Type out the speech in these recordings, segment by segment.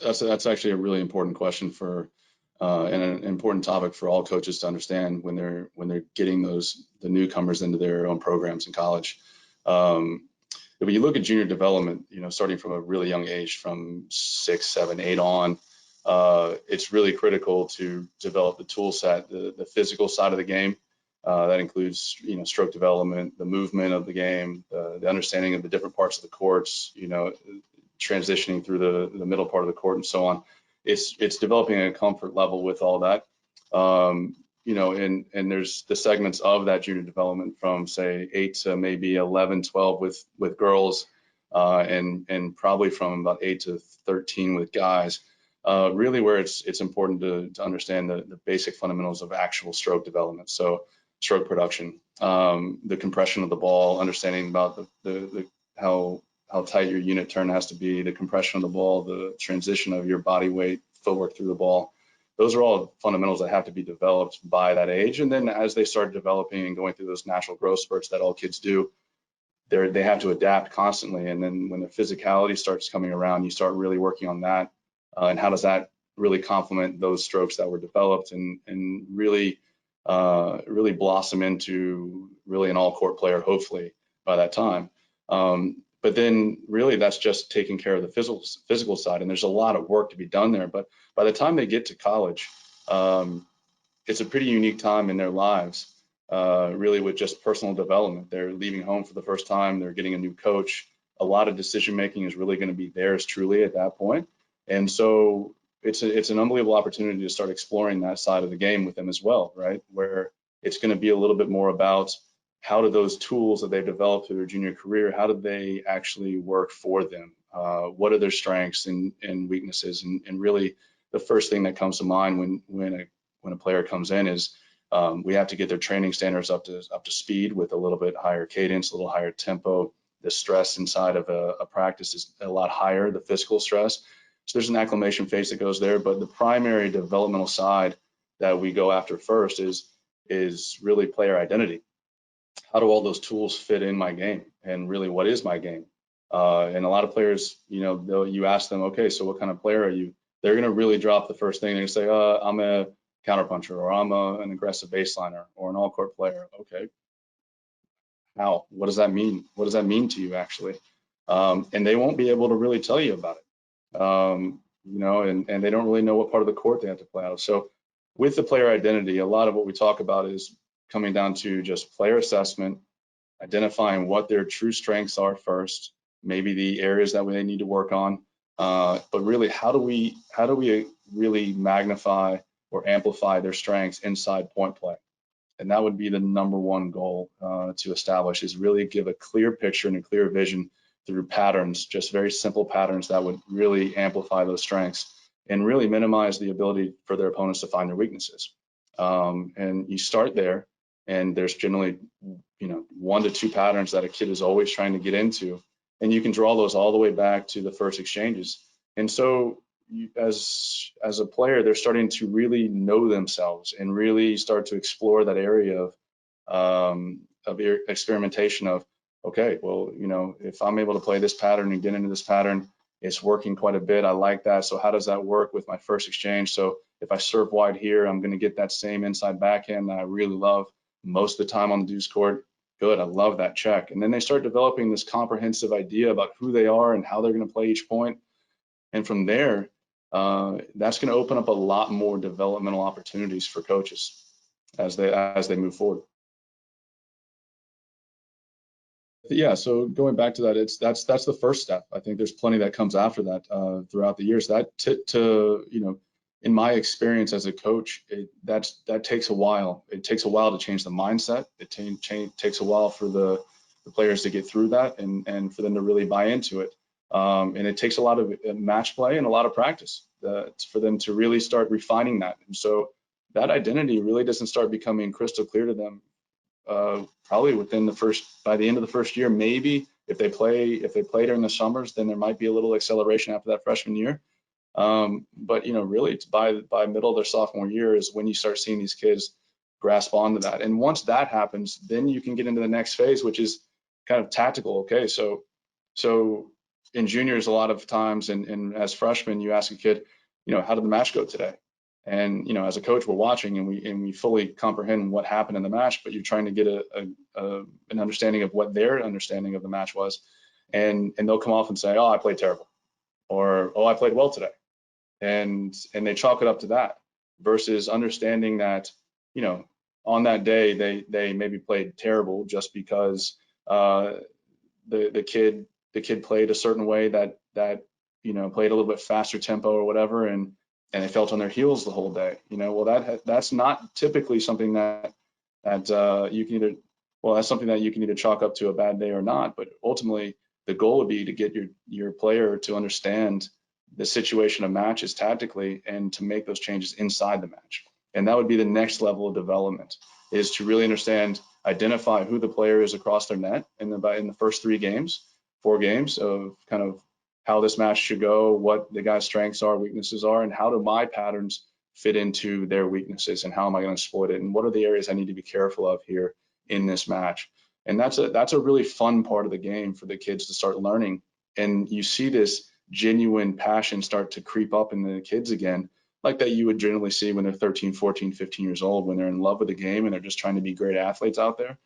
That's actually a really important question for and an important topic for all coaches to understand when they're getting the newcomers into their own programs in college. When you look at junior development, starting from a really young age, from 6, 7, 8 on, it's really critical to develop the tool set, the physical side of the game. That includes, stroke development, the movement of the game, the understanding of the different parts of the courts, transitioning through the middle part of the court and so on. It's developing a comfort level with all that. And there's the segments of that junior development from, say, 8 to maybe 11, 12 with girls, and probably from about 8 to 13 with guys. Really where it's important to understand the basic fundamentals of actual stroke development. So stroke production, the compression of the ball, understanding about the how tight your unit turn has to be, the compression of the ball, the transition of your body weight, footwork through the ball. Those are all fundamentals that have to be developed by that age. And then as they start developing and going through those natural growth spurts that all kids do, they have to adapt constantly. And then when their physicality starts coming around, you start really working on that. And how does that really complement those strokes that were developed and really blossom into really an all-court player, hopefully, by that time. But then really that's just taking care of the physical side. And there's a lot of work to be done there. But by the time they get to college, it's a pretty unique time in their lives, really with just personal development. They're leaving home for the first time. They're getting a new coach. A lot of decision making is really going to be theirs truly at that point. And so it's an unbelievable opportunity to start exploring that side of the game with them as well, right? Where it's going to be a little bit more about how do those tools that they've developed through their junior career, how do they actually work for them? What are their strengths and weaknesses? And really the first thing that comes to mind when a player comes in is we have to get their training standards up to speed with a little bit higher cadence, a little higher tempo. The stress inside of a practice is a lot higher, the physical stress. So there's an acclimation phase that goes there, but the primary developmental side that we go after first is really player identity. How do all those tools fit in my game? And really, what is my game? And a lot of players, you ask them, okay, so what kind of player are you? They're going to really drop the first thing. They're going to say, I'm a counterpuncher, or I'm an aggressive baseliner, or an all-court player. Okay. How? What does that mean? What does that mean to you, actually? And they won't be able to really tell you about it. And they don't really know what part of the court they have to play out of. So with the player identity, a lot of what we talk about is coming down to just player assessment, identifying what their true strengths are first, maybe the areas that they need to work on, but really how do we really magnify or amplify their strengths inside point play? And that would be the number one goal to establish, is really give a clear picture and a clear vision through patterns, just very simple patterns that would really amplify those strengths and really minimize the ability for their opponents to find their weaknesses. And you start there, and there's generally, 1 to 2 patterns that a kid is always trying to get into, and you can draw those all the way back to the first exchanges. And so as a player, they're starting to really know themselves and really start to explore that area of experimentation of, okay, well, if I'm able to play this pattern and get into this pattern, it's working quite a bit. I like that. So how does that work with my first exchange? So if I serve wide here, I'm going to get that same inside backhand that I really love most of the time on the deuce court. Good, I love that check. And then they start developing this comprehensive idea about who they are and how they're going to play each point. And from there, that's going to open up a lot more developmental opportunities for coaches as they move forward. Yeah, so going back to that, that's the first step. I think there's plenty that comes after that throughout the years. That in my experience as a coach, that takes a while. It takes a while to change the mindset. It takes a while for the players to get through that and for them to really buy into it. And it takes a lot of match play and a lot of practice for them to really start refining that. And so that identity really doesn't start becoming crystal clear to them probably by the end of the first year. Maybe if they play during the summers, then there might be a little acceleration after that freshman year. But really it's by middle of their sophomore year is when you start seeing these kids grasp onto that. And once that happens, then you can get into the next phase, which is kind of tactical. Okay, so in juniors, a lot of times, and as freshmen, you ask a kid, how did the match go today? And as a coach, we're watching and we fully comprehend what happened in the match, but you're trying to get an understanding of what their understanding of the match was, and they'll come off and say, oh, I played terrible, or oh, I played well today, and they chalk it up to that, versus understanding that on that day they maybe played terrible just because the kid played a certain way that played a little bit faster tempo or whatever, and they felt on their heels the whole day. Well, that's not typically something that you can either, well, that's something that you can either chalk up to a bad day or not. But ultimately, the goal would be to get your player to understand the situation of matches tactically and to make those changes inside the match. And that would be the next level of development, is to really understand, identify who the player is across their net in the first 4 games of kind of how this match should go, what the guy's strengths are, weaknesses are, and how do my patterns fit into their weaknesses, and how am I going to exploit it, and what are the areas I need to be careful of here in this match. And that's a really fun part of the game for the kids to start learning. And you see this genuine passion start to creep up in the kids again, like that you would generally see when they're 13, 14, 15 years old, when they're in love with the game and they're just trying to be great athletes out there.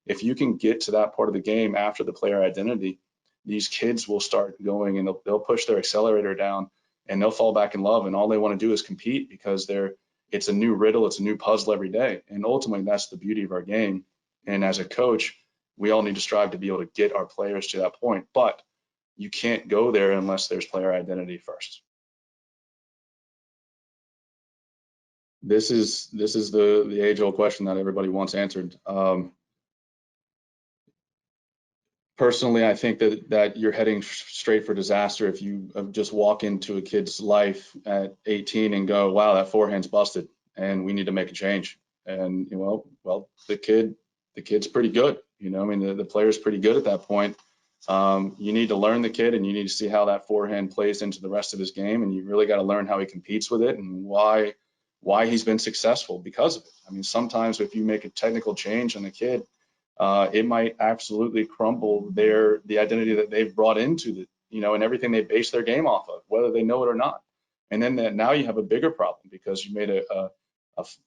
If you can get to that part of the game after the player identity, these kids will start going and they'll push their accelerator down and they'll fall back in love, and all they want to do is compete, because it's a new riddle, it's a new puzzle every day. And ultimately, that's the beauty of our game. And as a coach, we all need to strive to be able to get our players to that point, but you can't go there unless there's player identity first. This is the age-old question that everybody wants answered. Personally, I think that you're heading straight for disaster if you just walk into a kid's life at 18 and go, wow, that forehand's busted and we need to make a change. And well, the kid's pretty good. I mean, the player's pretty good at that point. You need to learn the kid, and you need to see how that forehand plays into the rest of his game, and you really got to learn how he competes with it and why he's been successful because of it. I mean, sometimes if you make a technical change on a kid, it might absolutely crumble the identity that they've brought into and everything they base their game off of, whether they know it or not. And then now you have a bigger problem, because you made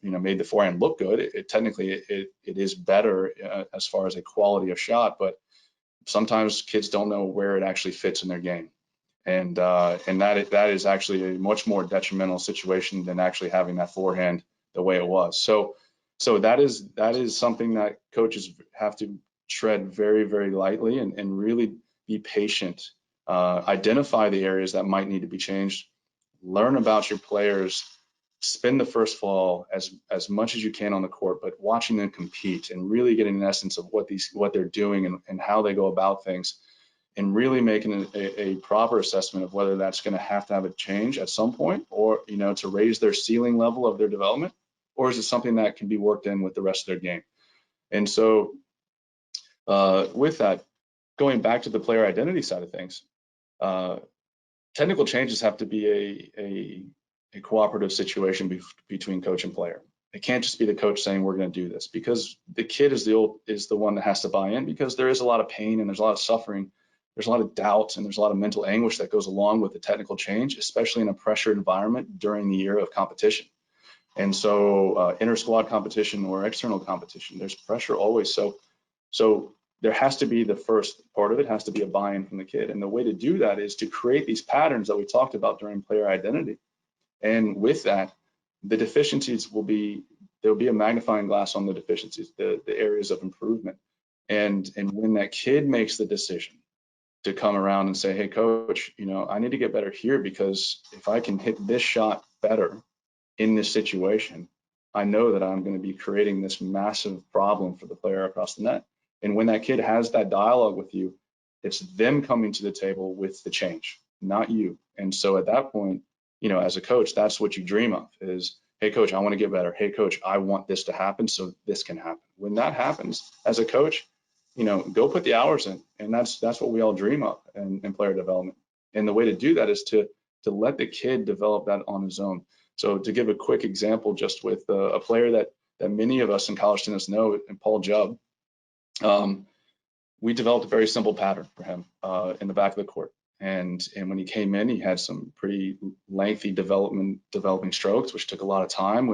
made the forehand look good. Technically it is better as far as a quality of shot, but sometimes kids don't know where it actually fits in their game. And that is actually a much more detrimental situation than actually having that forehand the way it was. So that is something that coaches have to tread very, very lightly and really be patient. Identify the areas that might need to be changed. Learn about your players. Spend the first fall as much as you can on the court, but watching them compete and really getting an essence of what they're doing and how they go about things, and really making a proper assessment of whether that's going to have a change at some point, or to raise their ceiling level of their development, or is it something that can be worked in with the rest of their game. And so with that, going back to the player identity side of things, technical changes have to be a cooperative situation between coach and player. It can't just be the coach saying we're going to do this, because the kid is the one that has to buy in, because there is a lot of pain and there's a lot of suffering, there's a lot of doubt, and there's a lot of mental anguish that goes along with the technical change, especially in a pressured environment during the year of competition. And so inter-squad competition or external competition, there's pressure always. So there has to be, the first part of it has to be a buy-in from the kid. And the way to do that is to create these patterns that we talked about during player identity. And with that, the deficiencies there'll be a magnifying glass on the deficiencies, the areas of improvement. And when that kid makes the decision to come around and say, hey, coach, I need to get better here, because if I can hit this shot better in this situation, I know that I'm going to be creating this massive problem for the player across the net. And when that kid has that dialogue with you, it's them coming to the table with the change, not you. And so at that point, as a coach, that's what you dream of is, hey, coach, I want to get better. Hey, coach, I want this to happen so this can happen. When that happens, as a coach, go put the hours in. And that's what we all dream of in player development. And the way to do that is to let the kid develop that on his own. So to give a quick example, just with a player that many of us in college tennis know, and Paul Jubb, we developed a very simple pattern for him in the back of the court. And when he came in, he had some pretty lengthy developing strokes, which took a lot of time,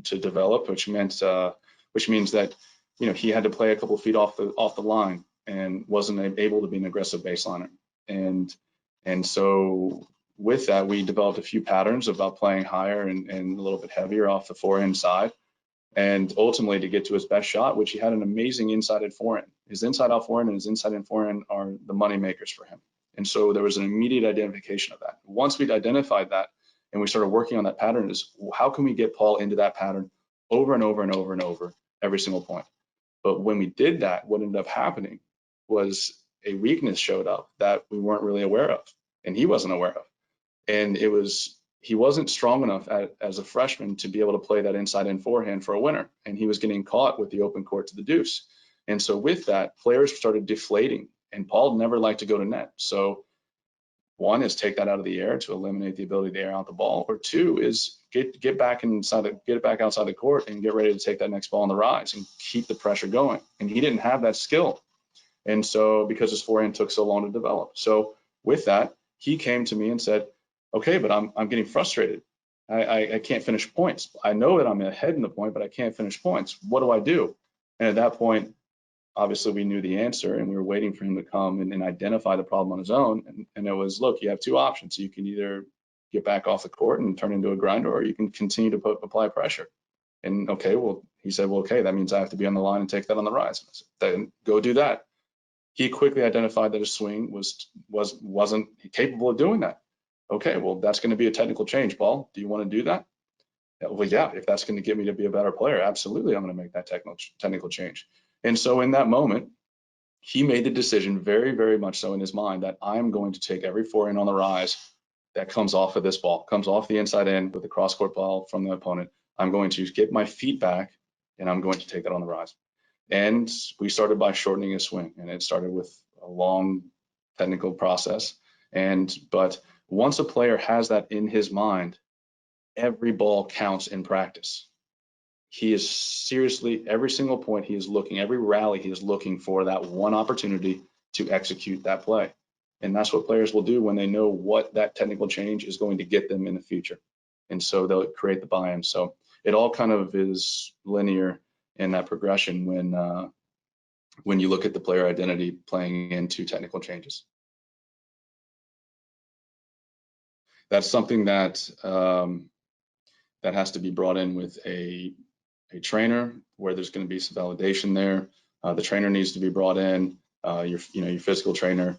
to develop, which means that he had to play a couple of feet off the line and wasn't able to be an aggressive baseliner. And so with that, we developed a few patterns about playing higher and a little bit heavier off the forehand side, and ultimately to get to his best shot, which he had an amazing inside-in forehand. His inside-out forehand and his inside-in forehand are the money makers for him. And so there was an immediate identification of that. Once we'd identified that and we started working on that pattern, is how can we get Paul into that pattern over and over and over and over every single point? But when we did that, what ended up happening was a weakness showed up that we weren't really aware of, and he wasn't aware of. And he wasn't strong enough as a freshman to be able to play that inside-in forehand for a winner, and he was getting caught with the open court to the deuce. And so with that, players started deflating, and Paul never liked to go to net. So one is take that out of the air to eliminate the ability to air out the ball, or two is get it back outside the court and get ready to take that next ball on the rise and keep the pressure going. And he didn't have that skill, and so because his forehand took so long to develop. So with that, he came to me and said, okay, but I'm getting frustrated. I can't finish points. I know that I'm ahead in the point, but I can't finish points. What do I do? And at that point, obviously we knew the answer, and we were waiting for him to come and identify the problem on his own. And it was, look, you have two options. You can either get back off the court and turn into a grinder, or you can continue to apply pressure. And okay, well, he said, well, okay, that means I have to be on the line and take that on the rise. And I said, then go do that. He quickly identified that his swing wasn't capable of doing that. Okay, well, that's going to be a technical change, Paul. Do you want to do that? Well, yeah, if that's going to get me to be a better player, absolutely, I'm going to make that technical change. And so in that moment, he made the decision very, very much so in his mind that I'm going to take every forehand on the rise that comes off of this ball, comes off the inside end with a cross-court ball from the opponent. I'm going to get my feet back, and I'm going to take that on the rise. And we started by shortening his swing, and it started with a long technical process. But once a player has that in his mind, every ball counts in practice. He is seriously, every single point he is looking, every rally he is looking for that one opportunity to execute that play. And that's what players will do when they know what that technical change is going to get them in the future. And so they'll create the buy-in. So it all kind of is linear in that progression when you look at the player identity playing into technical changes. That's something that that has to be brought in with a trainer, where there's going to be some validation there. The trainer needs to be brought in. Your physical trainer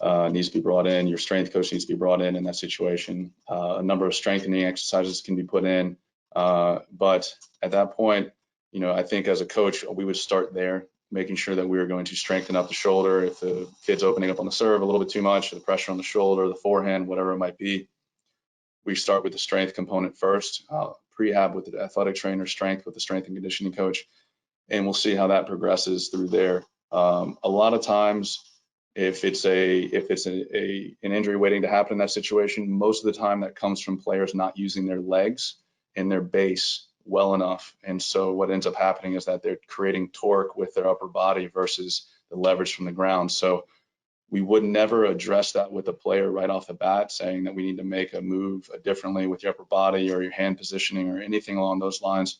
needs to be brought in. Your strength coach needs to be brought in that situation. A number of strengthening exercises can be put in. But at that point, I think as a coach, we would start there, making sure that we were going to strengthen up the shoulder. If the kid's opening up on the serve a little bit too much, the pressure on the shoulder, the forehand, whatever it might be, we start with the strength component first, prehab with the athletic trainer, strength with the strength and conditioning coach, and we'll see how that progresses through there. A lot of times, if it's an injury waiting to happen in that situation, most of the time that comes from players not using their legs and their base well enough. And so what ends up happening is that they're creating torque with their upper body versus the leverage from the ground. So we would never address that with a player right off the bat, saying that we need to make a move differently with your upper body or your hand positioning or anything along those lines.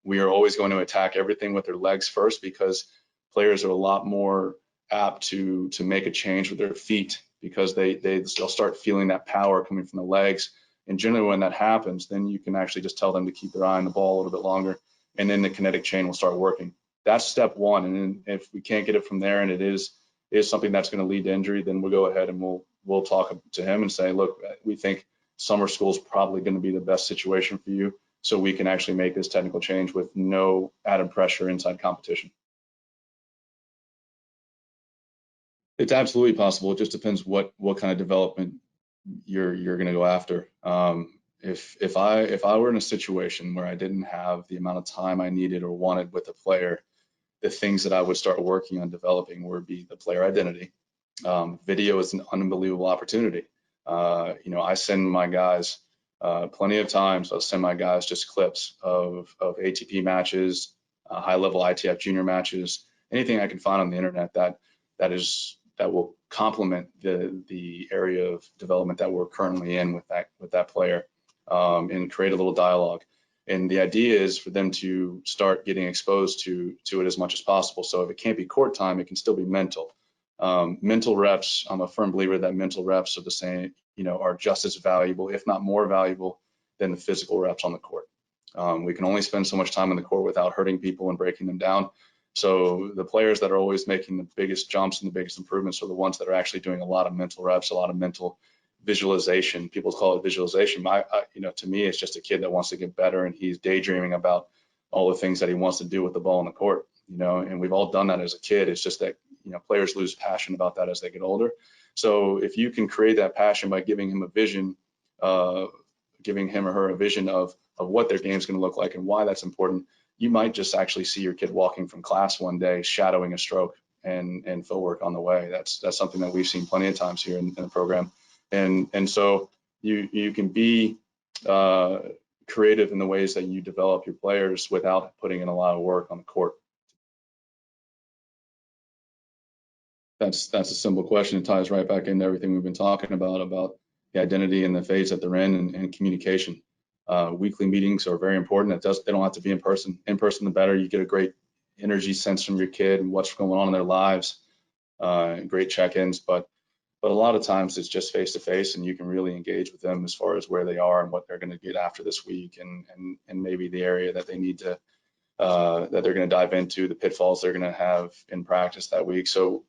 We are always going to attack everything with their legs first, because players are a lot more apt to make a change with their feet, because they'll start feeling that power coming from the legs. And generally when that happens, then you can actually just tell them to keep their eye on the ball a little bit longer, and then the kinetic chain will start working. That's step one. And then if we can't get it from there, and it is something that's going to lead to injury, then we'll go ahead and we'll talk to him and say, look, we think summer school is probably going to be the best situation for you, so we can actually make this technical change with no added pressure inside competition. It's absolutely possible. It just depends what kind of development you're going to go after. If I were in a situation where I didn't have the amount of time I needed or wanted with a player, the things that I would start working on developing would be the player identity. Video is an unbelievable opportunity. I send my guys plenty of times. I'll send my guys just clips of ATP matches, high-level ITF junior matches, anything I can find on the internet that is will complement the area of development that we're currently in with that player, and create a little dialogue. And the idea is for them to start getting exposed to it as much as possible. So if it can't be court time, it can still be mental. Mental reps, I'm a firm believer that mental reps are the same, are just as valuable, if not more valuable, than the physical reps on the court. We can only spend so much time on the court without hurting people and breaking them down. So the players that are always making the biggest jumps and the biggest improvements are the ones that are actually doing a lot of mental reps, a lot of mental visualization. People call it visualization. To me, it's just a kid that wants to get better, and he's daydreaming about all the things that he wants to do with the ball on the court. And we've all done that as a kid. It's just that players lose passion about that as they get older. So if you can create that passion by giving him a vision, giving him or her a vision of what their game's going to look like and why that's important, you might just actually see your kid walking from class one day shadowing a stroke and footwork on the way. That's something that we've seen plenty of times here in the program. And so you can be creative in the ways that you develop your players without putting in a lot of work on the court. That's a simple question. It ties right back into everything we've been talking about the identity and the phase that they're in, and communication. Weekly meetings are very important. They don't have to be in person. In person, the better. You get a great energy sense from your kid and what's going on in their lives. Great check-ins, but a lot of times it's just face to face, and you can really engage with them as far as where they are and what they're going to get after this week, and maybe the area that they need to that they're going to dive into, the pitfalls they're going to have in practice that week. So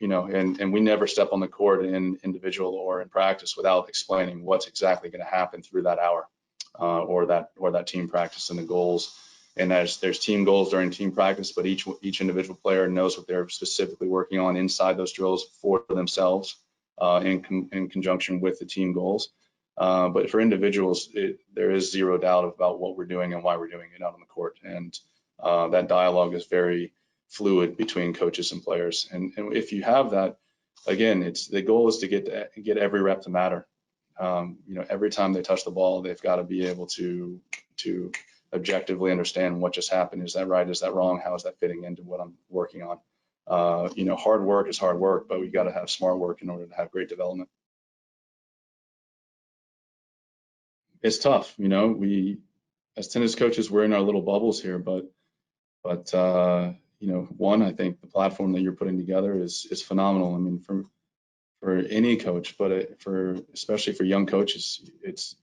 and we never step on the court in individual or in practice without explaining what's exactly going to happen through that hour, or that team practice and the goals. And there's team goals during team practice, but each individual player knows what they're specifically working on inside those drills for themselves, in conjunction with the team goals. But for individuals, there is zero doubt about what we're doing and why we're doing it out on the court. And that dialogue is very fluid between coaches and players. And if you have that, again, the goal is to get every rep to matter. Every time they touch the ball, they've got to be able to objectively understand what just happened. Is that right? Is that wrong? How is that fitting into what I'm working on? Hard work is hard work, but we got to have smart work in order to have great development. It's tough. We as tennis coaches, we're in our little bubbles here, but one, I think the platform that you're putting together is phenomenal. I mean, for any coach, but especially for young coaches, it's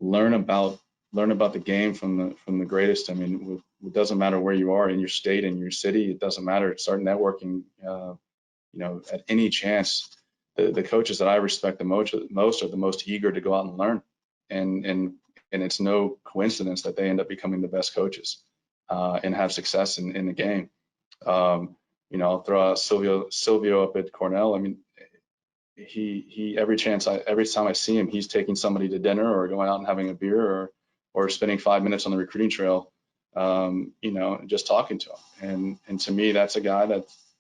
learn about the game from the greatest. I mean, it doesn't matter where you are in your state, in your city. It doesn't matter. Start networking. At any chance, the coaches that I respect the most are the most eager to go out and learn, and it's no coincidence that they end up becoming the best coaches and have success in the game. I'll throw out Silvio up at Cornell. I mean, he every time I see him, he's taking somebody to dinner or going out and having a beer or spending 5 minutes on the recruiting trail, just talking to him. And to me, that's a guy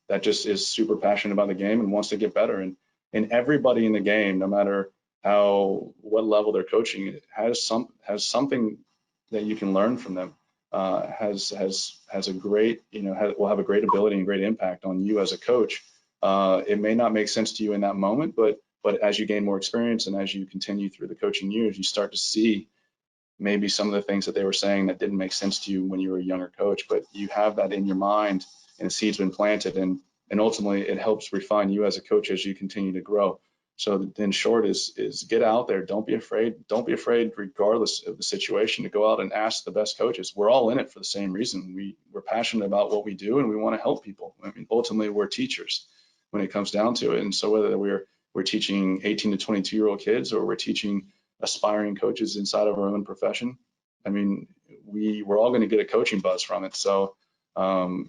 that just is super passionate about the game and wants to get better. And everybody in the game, no matter what level they're coaching, has something that you can learn from them. Has a great, will have a great ability and great impact on you as a coach. It may not make sense to you in that moment, but as you gain more experience and as you continue through the coaching years, you start to see maybe some of the things that they were saying that didn't make sense to you when you were a younger coach, but you have that in your mind and the seed's been planted, and ultimately it helps refine you as a coach as you continue to grow. So in short is get out there. Don't be afraid. Don't be afraid, regardless of the situation, to go out and ask the best coaches. We're all in it for the same reason. We're passionate about what we do and we want to help people. I mean, ultimately we're teachers when it comes down to it. And so whether we're teaching 18 to 22-year-old kids or we're teaching aspiring coaches inside of our own profession, I mean, we're all going to get a coaching buzz from it. So, I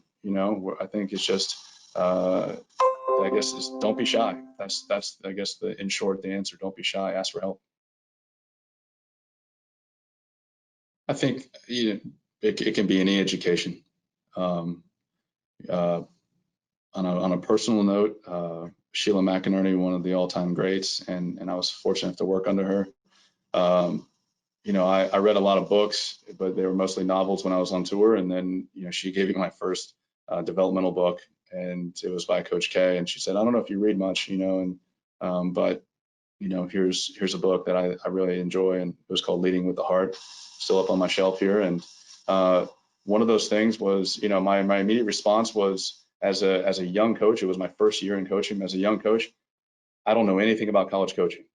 think it's just, I guess, is don't be shy. That's I guess in short the answer. Don't be shy. Ask for help. I think it can be any education. On a personal note, Sheila McInerney, one of the all-time greats, and I was fortunate to work under her. I read a lot of books, but they were mostly novels when I was on tour, and then she gave me my first developmental book, and it was by Coach K. And she said, I don't know if you read much, but here's a book that I really enjoy, and it was called Leading with the Heart, still up on my shelf here. And one of those things was, my immediate response was, as a young coach, it was my first year in coaching. As a young coach, I don't know anything about college coaching.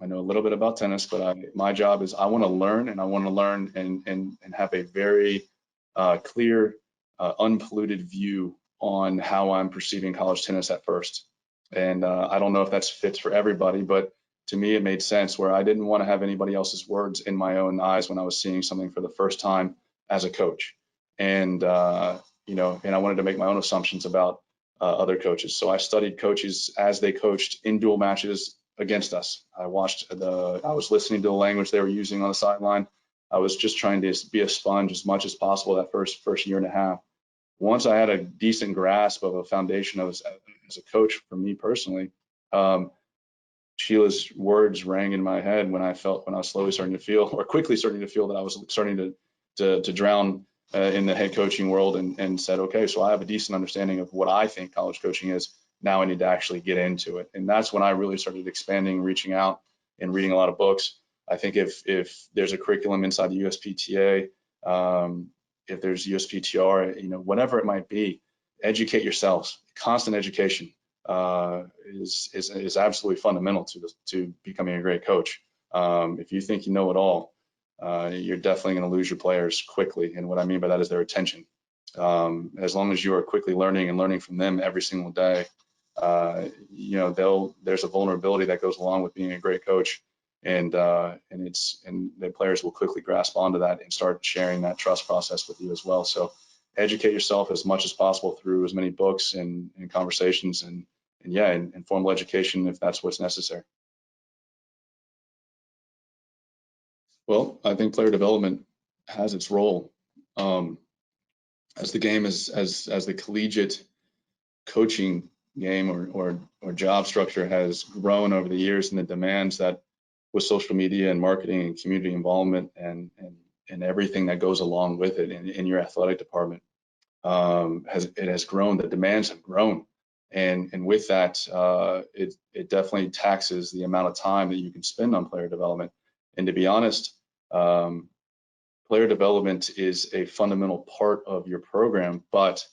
I know a little bit about tennis, but my job is I want to learn, and I want to learn and have a very clear, unpolluted view on how I'm perceiving college tennis at first. And I don't know if that's fits for everybody, but to me, it made sense where I didn't want to have anybody else's words in my own eyes when I was seeing something for the first time as a coach. And, and I wanted to make my own assumptions about other coaches. So I studied coaches as they coached in dual matches against us. I was listening to the language they were using on the sideline. I was just trying to be a sponge as much as possible that first year and a half. Once I had a decent grasp of a foundation as a coach for me personally, Sheila's words rang in my head when I was slowly starting to feel, or quickly starting to feel, that I was starting to drown in the head coaching world, and said, okay, so I have a decent understanding of what I think college coaching is. Now I need to actually get into it. And that's when I really started expanding, reaching out, and reading a lot of books. I think if there's a curriculum inside the USPTA, if there's USPTR, whatever it might be, educate yourselves. Constant education is absolutely fundamental to becoming a great coach. If you think you know it all, you're definitely going to lose your players quickly. And what I mean by that is their attention. As long as you are quickly learning and learning from them every single day, there's a vulnerability that goes along with being a great coach, and the players will quickly grasp onto that and start sharing that trust process with you as well. So educate yourself as much as possible through as many books and conversations, and formal education if that's what's necessary. Well, I think player development has its role as the game as the collegiate coaching game or job structure has grown over the years, and the demands that with social media and marketing and community involvement and everything that goes along with it in your athletic department has grown. The demands have grown, and with that, it definitely taxes the amount of time that you can spend on player development. And to be honest, player development is a fundamental part of your program, but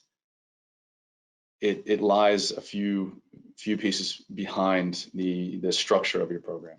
it lies a few pieces behind the structure of your program.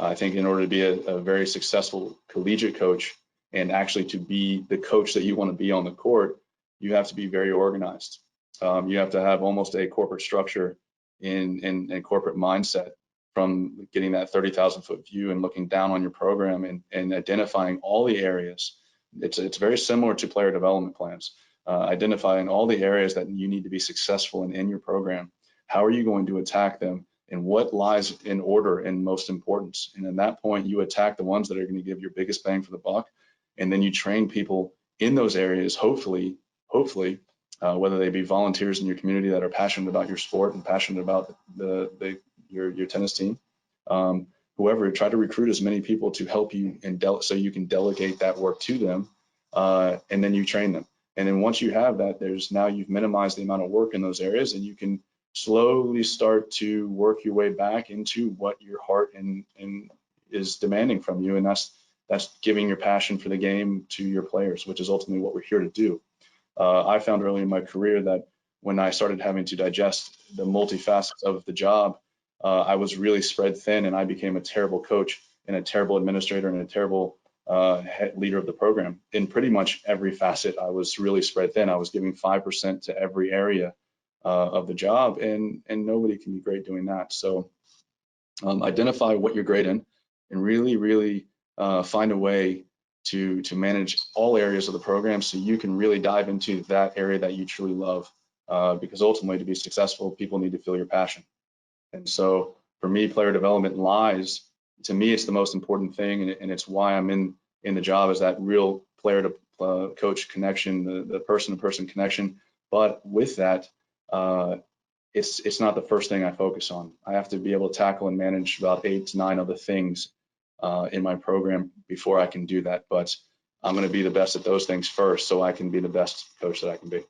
I think in order to be a very successful collegiate coach, and actually to be the coach that you want to be on the court, you have to be very organized. You have to have almost a corporate structure in corporate mindset, from getting that 30,000 foot view and looking down on your program and identifying all the areas. It's very similar to player development plans. Identifying all the areas that you need to be successful in your program. How are you going to attack them, and what lies in order and most importance? And at that point, you attack the ones that are going to give your biggest bang for the buck, and then you train people in those areas, hopefully, whether they be volunteers in your community that are passionate about your sport and passionate about your tennis team. Whoever, try to recruit as many people to help you so you can delegate that work to them, and then you train them. And then once you have that, you've minimized the amount of work in those areas, and you can slowly start to work your way back into what your heart and is demanding from you, and that's giving your passion for the game to your players, which is ultimately what we're here to do. I found early in my career that when I started having to digest the multifacets of the job, I was really spread thin, and I became a terrible coach and a terrible administrator and a terrible head leader of the program. In pretty much every facet, I was really spread thin. I was giving 5% to every area of the job, and nobody can be great doing that. So identify what you're great in, and really find a way to manage all areas of the program, so you can really dive into that area that you truly love, because ultimately, to be successful, people need to feel your passion. And so for me, player development lies, to me, it's the most important thing, and it's why I'm in the job, is that real player to coach connection, the person to person connection. But with that, it's not the first thing I focus on. I have to be able to tackle and manage about 8 to 9 other things in my program before I can do that. But I'm going to be the best at those things first, so I can be the best coach that I can be.